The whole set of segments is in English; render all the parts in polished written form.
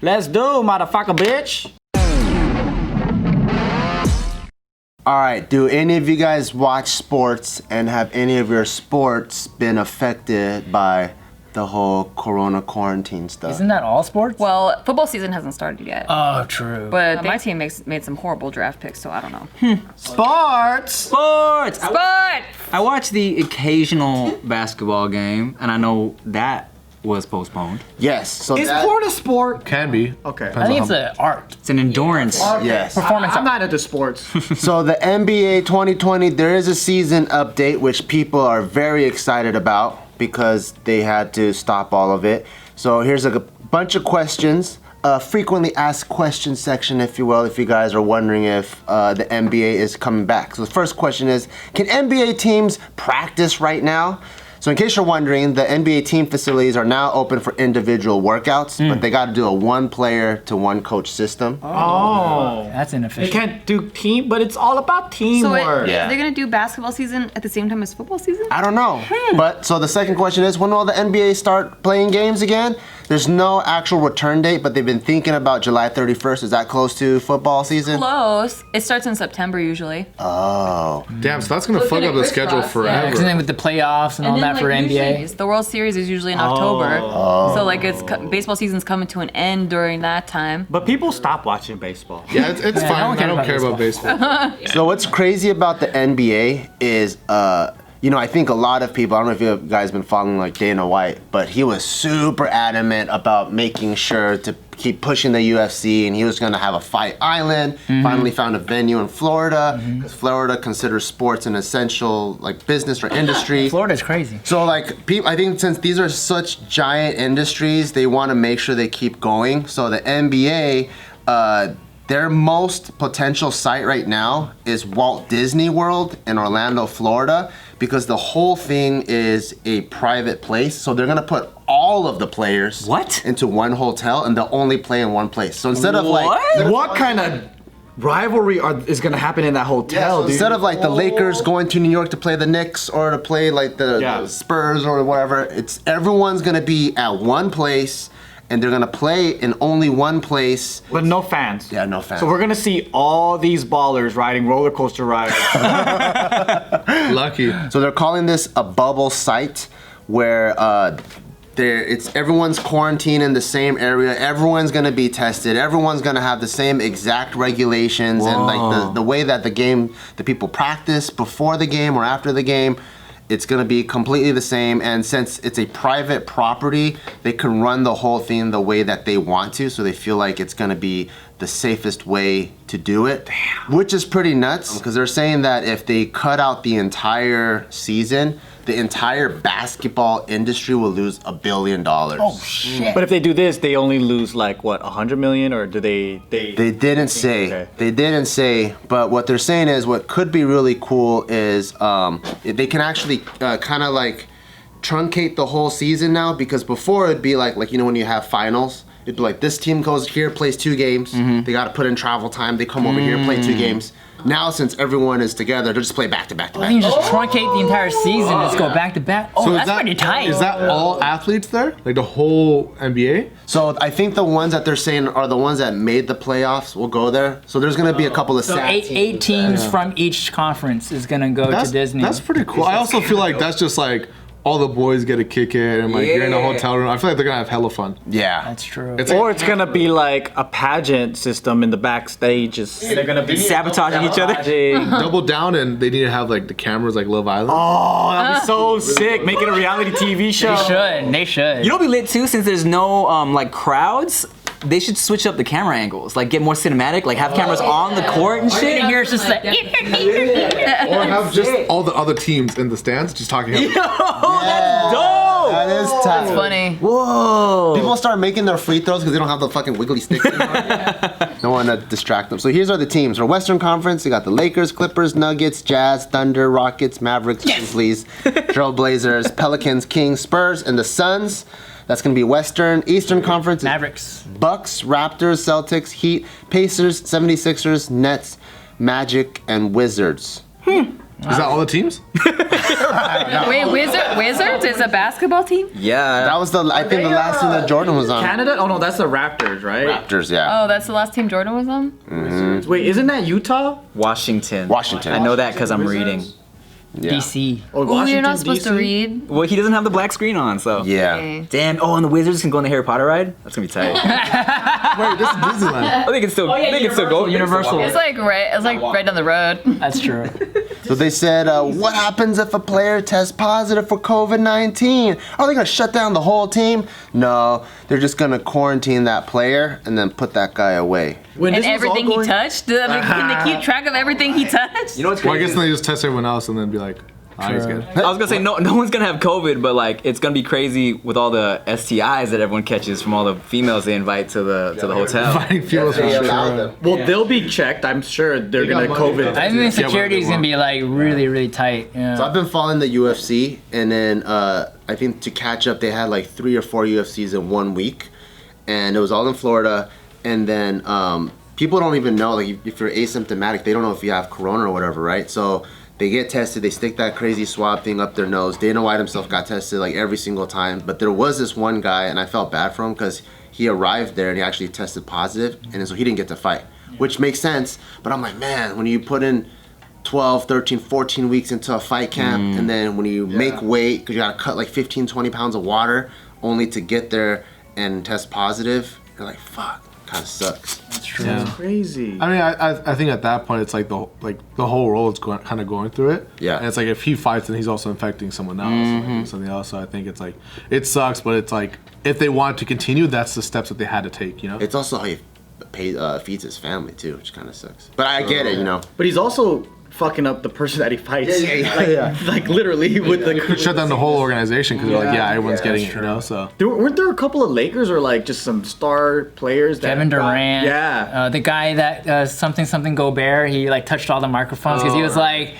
Let's do, motherfucker, bitch. All right, do any of you guys watch sports, and have any of your sports been affected by the whole corona quarantine stuff? Isn't that all sports? Well, football season hasn't started yet. Oh, true. But my team made some horrible draft picks, so I don't know. Sports! I watch the occasional basketball game, and I know that was postponed. Yes. So Is porn a sport? Can be. Okay. I think it's an art. It's an endurance. yes. Performance I'm art. not into sports. So the NBA 2020, there is a season update which people are very excited about because they had to stop all of it. So here's a bunch of questions. Frequently asked questions section, if you will, if you guys are wondering if the NBA is coming back. So the first question is, can NBA teams practice right now? So in case you're wondering, the NBA team facilities are now open for individual workouts, but they got to do a one player to one coach system. Oh. That's They inefficient. can't do team, but it's all about So teamwork. Yeah. are they gonna do basketball season at the same time as football season? I don't know. But so the second question is, when will the NBA start playing games again? There's no actual return date, but they've been thinking about July 31st. Is that close to football season? Close. It starts in September usually. Oh. Damn, so that's gonna fuck up the schedule forever. Because then with the playoffs and all that for NBA. The World Series is usually in October. So like baseball season's coming to an end during that time. But people stop watching baseball. Yeah, it's no fine. one I cares don't about care about baseball. So what's crazy about the NBA is, you know, I think a lot of people, I don't know if you guys been following like Dana White, but he was super adamant about making sure to keep pushing the UFC, and he was going to have a fight island. Finally found a venue in Florida, because Florida considers sports an essential like business or industry. Florida's crazy. So like people, I think since these are such giant industries, they want to make sure they keep going. So the NBA, their most potential site right now is Walt Disney World in Orlando, Florida, because the whole thing is a private place. So they're gonna put all of the players into one hotel, and they'll only play in one place. So instead of like What kind of rivalry is going to happen in that hotel, dude? instead of like the Lakers going to New York to play the Knicks or to play like the Spurs or whatever, it's everyone's gonna be at one place, and they're gonna play in only one place. But no fans. Yeah, no fans. So we're going to see all these ballers riding roller coaster rides. Lucky. So they're calling this a bubble site, where everyone's quarantined in the same area. Everyone's gonna be tested. Everyone's gonna have the same exact regulations and like the way that the people practice before the game or after the game. It's gonna be completely the same, and since it's a private property, they can run the whole thing the way that they want to, so they feel like it's gonna be the safest way to do it. Which is pretty nuts, because they're saying that if they cut out the entire season, the entire basketball industry will lose $1 billion. Oh, shit. But if they do this, they only lose like what, 100 million, or do they They didn't say. Okay. They didn't say. But what they're saying is, what could be really cool is they can actually kind of like truncate the whole season now, because before it'd be like you know when you have finals, it'd be like this team goes here, plays 2 games. They got to put in travel time. They come over here, play 2 games. Now, since everyone is together, they'll just play back to back to Then you back. just truncate the entire season and just go back to back. Oh, So that's pretty tight. Is that all athletes there? Like the whole NBA? So I think the ones that they're saying are the ones that made the playoffs will go there. So there's gonna be a couple of So sad eight teams from each conference is gonna go to Disney. That's pretty cool. I also feel like that's just like all the boys get a kick in, and like you're in a hotel room. I feel like they're gonna have hella fun. Yeah. That's true. Or it's gonna be like a pageant system in the backstage. They're gonna be Sabotaging each other. Double down, and they need to have like the cameras like Love Island. Oh, that'd be so sick. Make it a reality TV show. They should. You know, what'd be lit too, since there's no like crowds. They should switch up the camera angles, like get more cinematic, like have cameras on the court and shit. Here it's just like, Or have just all the other teams in the stands just talking. Yo, that's dope. That is tough. That's funny. Whoa. People start making their free throws because they don't have the fucking wiggly stick anymore. Don't want to distract them. So here's are the teams. For Western Conference, you got the Lakers, Clippers, Nuggets, Jazz, Thunder, Rockets, Mavericks, Grizzlies, Trailblazers, Pelicans, Kings, Spurs, and the Suns. That's going to be Western. Eastern Conference. Mavericks. Bucks, Raptors, Celtics, Heat, Pacers, 76ers, Nets, Magic, and Wizards. Is that all the teams? Wait, Wizards is a basketball team? Yeah. That was I think the last team that Jordan was on. Canada? Oh no, that's the Raptors, right? Raptors, yeah. Oh, that's the last team Jordan was on? Wait, isn't that Utah? Washington. Washington. I know that because I'm reading. Yeah. DC. Or Ooh, you're not Washington, supposed to DC? read. Well, he doesn't have the black screen on, so. Yeah. Okay. Damn. Oh, and the Wizards can go on the Harry Potter ride? That's gonna be tight. Wait, this is Disneyland. I think it's still. yeah, they can still go. Universal. It's like right down the road. That's true. So they said, what happens if a player tests positive for COVID-19? Are they gonna shut down the whole team? No, they're just gonna quarantine that player and then put that guy away. When And this was all everything he going- touched? Can they keep track of everything he touched? You know what's Well, I crazy? guess then they just test everyone else and then be like, he's good. I was gonna say no one's gonna have COVID, but like it's gonna be crazy with all the STIs that everyone catches from all the females they invite to the hotel. Fighting females for sure. Well, they'll be checked. I'm sure they're gonna COVID. I think security is they gonna be like really, really tight. So Yeah. I've been following the UFC, and then I think to catch up, they had like 3 or 4 UFCs in 1 week, and it was all in Florida. And then people don't even know, like if you're asymptomatic, they don't know if you have corona or whatever, right? So they get tested, they stick that crazy swab thing up their nose. Dana White himself got tested like every single time, but there was this one guy, and I felt bad for him because he arrived there and he actually tested positive, and so he didn't get to fight, which makes sense. But I'm like, man, when you put in 12, 13, 14 weeks into a fight camp, and then when you make weight, because you gotta cut like 15, 20 pounds of water, only to get there and test positive, you're like, fuck, kind of sucks. Yeah. Crazy. I mean, I think at that point it's like the whole world's kind of going through it. Yeah. And it's like if he fights, then he's also infecting someone else, and something else. So I think it's like it sucks, but it's like if they want to continue, that's the steps that they had to take. You know. It's also how he feeds his family too, which kind of sucks. But I get it, you know. But he's also fucking up the person that he fights. Like literally with the. Shut down the whole organization because they're like, yeah, everyone's getting it, that's you know. So Weren't there a couple of Lakers or like just some star players that Kevin Durant. Yeah. The guy that something Gobert, he like touched all the microphones because he was like,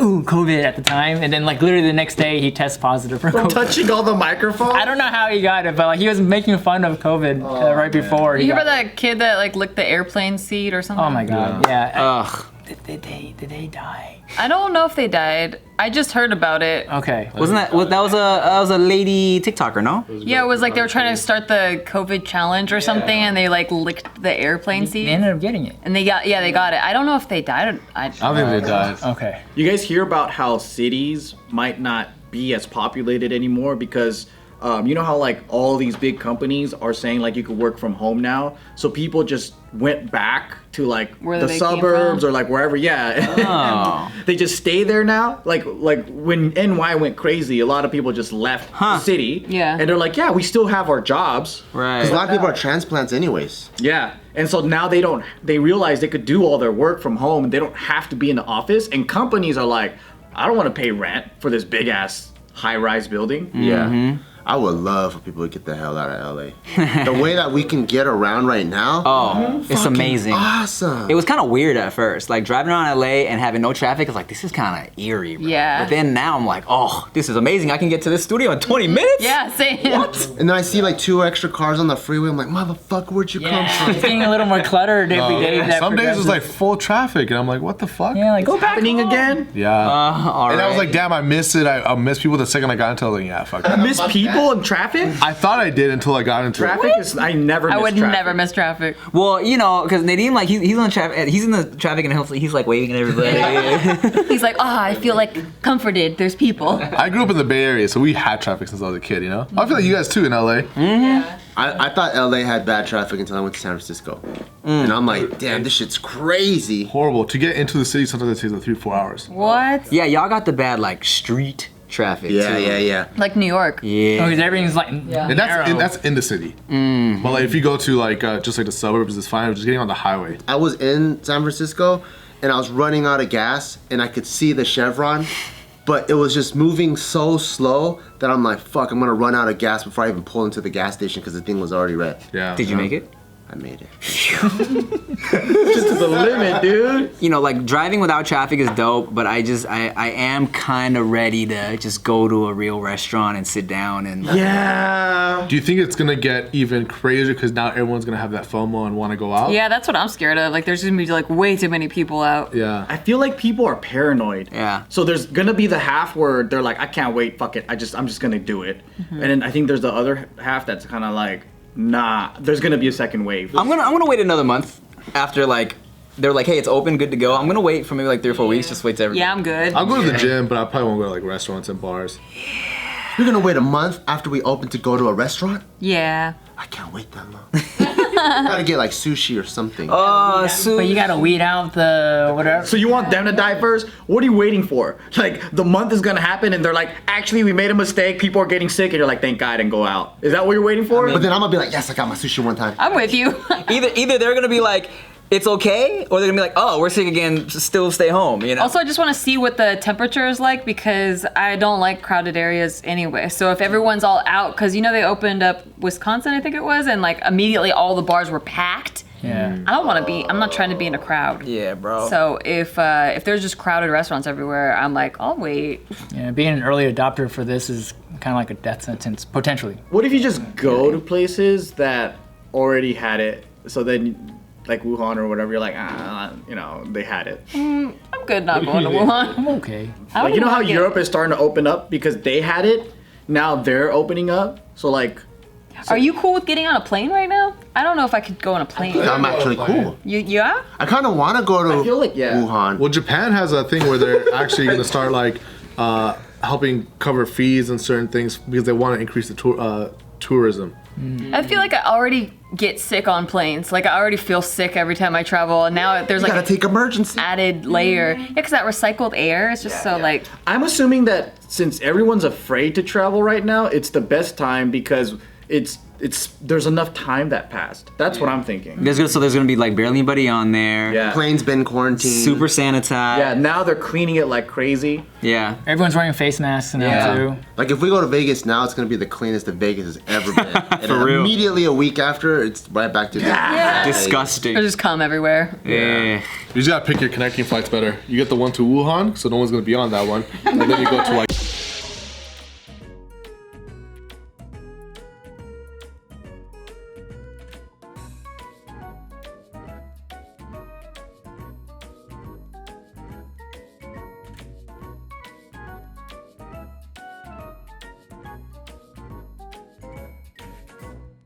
ooh, COVID at the time, and then like literally the next day he tests positive for From COVID. touching all the microphones? I don't know how he got it, but like he was making fun of COVID right before. You He hear got about that kid that like licked the airplane seat or something? Oh my god, yeah. Ugh. Did they die? I don't know if they died. I just heard about it. Okay. Wasn't that was a lady TikToker? No. Yeah, it was like they were trying to start the COVID challenge or something, and they like licked the airplane They seat, ended up getting it. and they got it. I don't know if they died. I don't think they died. Okay. You guys hear about how cities might not be as populated anymore because you know how like all these big companies are saying like you could work from home now, so people just went back to like Where the they came suburbs from? or like wherever. Yeah. Oh. They just stay there now. Like when NY went crazy, a lot of people just left the city. Yeah. And they're like, yeah, we still have our jobs. Right. Because a lot of people are transplants anyways. Yeah. And so now they realize they could do all their work from home and they don't have to be in the office. And companies are like, I don't want to pay rent for this big ass high rise building. Yeah. I would love for people to get the hell out of LA. The way that we can get around right now. Oh, it's fucking amazing. Awesome. It was kind of weird at first, like driving around LA and having no traffic. It's like this is kind of eerie. Bro. Yeah. But then now I'm like, oh, this is amazing. I can get to this studio in 20 minutes. Yeah, same. And then I see like 2 extra cars on the freeway. I'm like, motherfucker, where'd you come Yeah, from? it's getting a little more cluttered every day. that Some days it's progresses. like full traffic, and I'm like, what the fuck? yeah, like go back Happening home. again? Yeah. All And I was right. like, damn, I miss it. I miss people the second I got into it. I was like, yeah, fuck. Miss people in traffic? I thought I did until I got into Traffic is I never miss I would traffic. never miss traffic. Well, you know, because Nadeem, like he's on traffic. He's in the traffic and he's like waving at everybody. He's like, I feel like comforted. There's people. it. I grew up in the Bay Area, so we had traffic since I was a kid, you know? I feel like you guys too in LA. I thought LA had bad traffic until I went to San Francisco. And I'm like, damn, this shit's crazy. Horrible. To get into the city, sometimes it takes like 3-4 hours. What? Yeah, y'all got the bad like street traffic. Yeah, too. yeah. Like New York. Yeah. Oh, because everything's like And narrow. that's in the city. But like if you go to like just like the suburbs, it's fine. Just getting on the highway. I was in San Francisco and I was running out of gas and I could see the Chevron, but it was just moving so slow that I'm like, fuck, I'm gonna run out of gas before I even pull into the gas station because the thing was already red. Yeah. Did you make it? I made it. Just to the limit, dude. You know, like driving without traffic is dope, but I am kind of ready to just go to a real restaurant and sit down and. Yeah. Do you think it's gonna get even crazier because now everyone's gonna have that FOMO and want to go out? Yeah, that's what I'm scared of. Like, there's gonna be like way too many people out. Yeah. I feel like people are paranoid. Yeah. So there's gonna be the half where they're like, I can't wait, fuck it, I'm just gonna do it. And then I think there's the other half that's kind of like, nah, there's gonna be a second wave. I'm gonna wait another month after like they're like, hey, it's open, good to go. I'm gonna wait for maybe like 3 or 4 weeks, just wait to everything. Yeah, I'm good. I'll go to the gym, but I probably won't go to like restaurants and bars. You're gonna wait a month after we open to go to a restaurant? Yeah. I can't wait that long. Gotta get like sushi or something. Oh, But you gotta weed out the whatever. So you want them to die first? What are you waiting for? Like, the month is gonna happen and they're like, actually, we made a mistake, people are getting sick, and you're like, thank God, and go out. Is that what you're waiting for? But then I'm gonna be like, yes, I got my sushi one time. I'm with you. either they're gonna be like, it's okay, or they're gonna be like, oh, we're sick again, still stay home. You know. Also, I just want to see what the temperature is like because I don't like crowded areas anyway. So if everyone's all out, because you know they opened up Wisconsin, I think it was, and like immediately all the bars were packed. Yeah. I don't want to be. I'm not trying to be in a crowd. Yeah, bro. So if there's just crowded restaurants everywhere, I'm like, I'll wait. Yeah, being an early adopter for this is kind of like a death sentence, potentially. What if you just go to places that already had it, so then, like Wuhan or whatever, you're like, you know, they had it. I'm good not going to Wuhan. I'm okay. I Like, don't you know how like it. Europe is starting to open up because they had it? Now they're opening up. So, like, Are you cool with getting on a plane right now? I don't know if I could go on a plane. I'm actually cool. Yeah? I kind of want to go to I feel like, yeah. Wuhan. Well, Japan has a thing where they're actually gonna start like helping cover fees and certain things because they want to increase the tourism. I feel like I already get sick on planes. Like I already feel sick every time I travel, and now there's You like gotta take emergency. added layer. Yeah, because that recycled air is just like. I'm assuming that since everyone's afraid to travel right now, it's the best time because there's enough time that passed. That's what I'm thinking. there's gonna be like barely anybody on there. Yeah. Plane's been quarantined. Super sanitized. Yeah, now they're cleaning it like crazy. Yeah. Everyone's wearing face masks now Yeah. too. Like if we go to Vegas now, it's gonna be the cleanest that Vegas has ever been. And For real. Immediately a week after, it's right back to Yeah. Disgusting. There's just cum everywhere. Yeah. You just gotta pick your connecting flights better. You get the one to Wuhan, so no one's gonna be on that one, and then you go to like